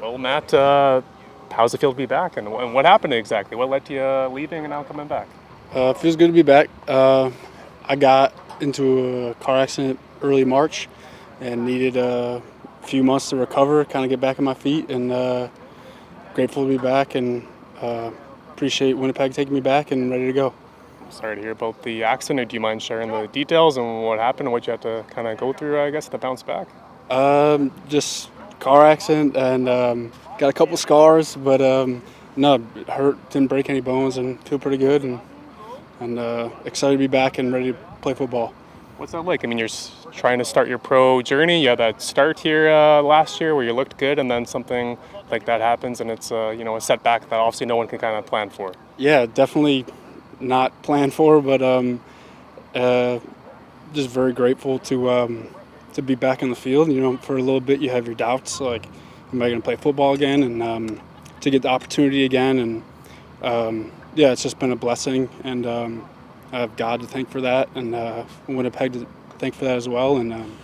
Well, Matt, how's it feel to be back, and what happened exactly? What led to you leaving and now coming back? Feels good to be back. I got into a car accident early March and needed a few months to recover, kind of get back on my feet, and grateful to be back and uh, appreciate Winnipeg taking me back and ready to go. I'm sorry to hear about the accident. Do you mind sharing the details and what happened and what you had to kind of go through, I guess, to bounce back? Just car accident and got a couple scars, but no, it hurt, didn't break any bones, and feel pretty good and excited to be back and ready to play football. What's that like? I mean, you're trying to start your pro journey. You had that start here last year where you looked good, and then something like that happens, and it's a setback that obviously no one can kind of plan for. Yeah, definitely not planned for, but uh, just very grateful to be back in the field. You know, for a little bit you have your doubts, like, am I going to play football again? And to get the opportunity again, and yeah, it's just been a blessing, and I have God to thank for that, and Winnipeg to thank for that as well, and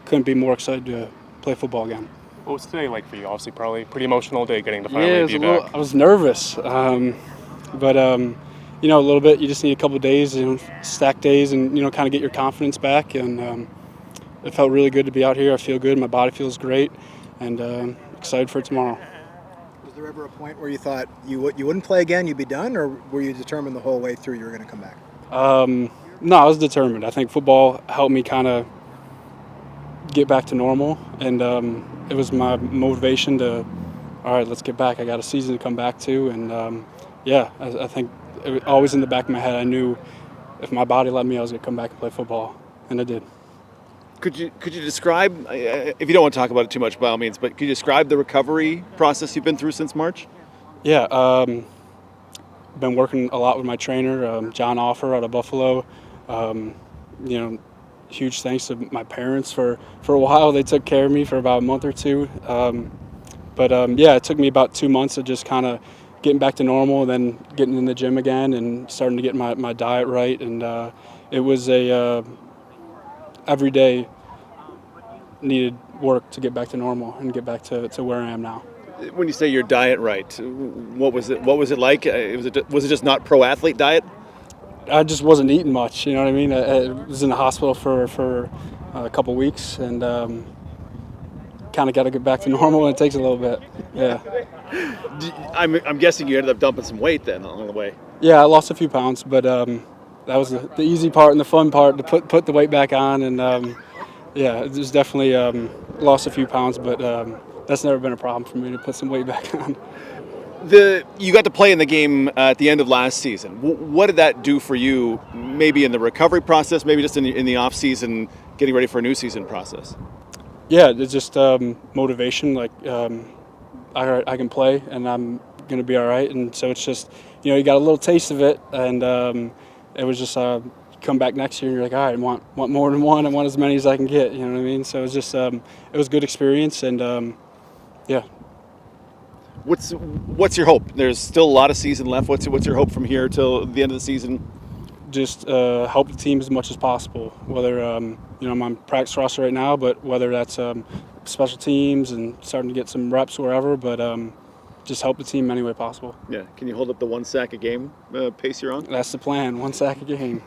couldn't be more excited to play football again. What was today like for you? Obviously, probably pretty emotional day getting to Yeah, it finally was be a little. back. I was nervous, but a little bit. You just need a couple of days, stack days, and kind of get your confidence back. And it felt really good to be out here. I feel good. My body feels great, and excited for tomorrow. Was there ever a point where you thought you wouldn't play again, you'd be done, or were you determined the whole way through you were going to come back? No, I was determined. I think football helped me kind of get back to normal, and it was my motivation to, all right, let's get back. I got a season to come back to, and yeah, I think it was always in the back of my head. I knew if my body let me, I was going to come back and play football, and I did. Could you describe, if you don't want to talk about it too much by all means, but could you describe the recovery process you've been through since March? Yeah, been working a lot with my trainer, John Offer out of Buffalo. Um, you know, huge thanks to my parents for a while. They took care of me for about a month or two. But yeah, it took me about 2 months of just kind of getting back to normal, then getting in the gym again and starting to get my diet right. And it was every day needed work to get back to normal and get back to where I am now. When you say your diet right, what was it? What was it like? Was it just not pro athlete diet? I just wasn't eating much. You know what I mean? I was in the hospital for a couple weeks, and kind of got to get back to normal, and it takes a little bit. Yeah. I'm guessing you ended up dumping some weight then along the way. Yeah, I lost a few pounds, but that was the easy part and the fun part to put the weight back on, and yeah, it was definitely lost a few pounds, but that's never been a problem for me to put some weight back on. You got to play in the game at the end of last season. What did that do for you? Maybe in the recovery process, maybe just in the off season, getting ready for a new season process. Yeah, it's just motivation. Like, I can play, and I'm gonna be all right. And so it's just, you got a little taste of it, and it was just come back next year, and you're like, all right, I want more than one. I want as many as I can get. You know what I mean? So it was just it was a good experience, and yeah. What's your hope? There's still a lot of season left. What's your hope from here till the end of the season? Just help the team as much as possible. Whether I'm on practice roster right now, but whether that's special teams and starting to get some reps wherever, but just help the team any way possible. Yeah. Can you hold up the one sack a game pace you're on? That's the plan. One sack a game.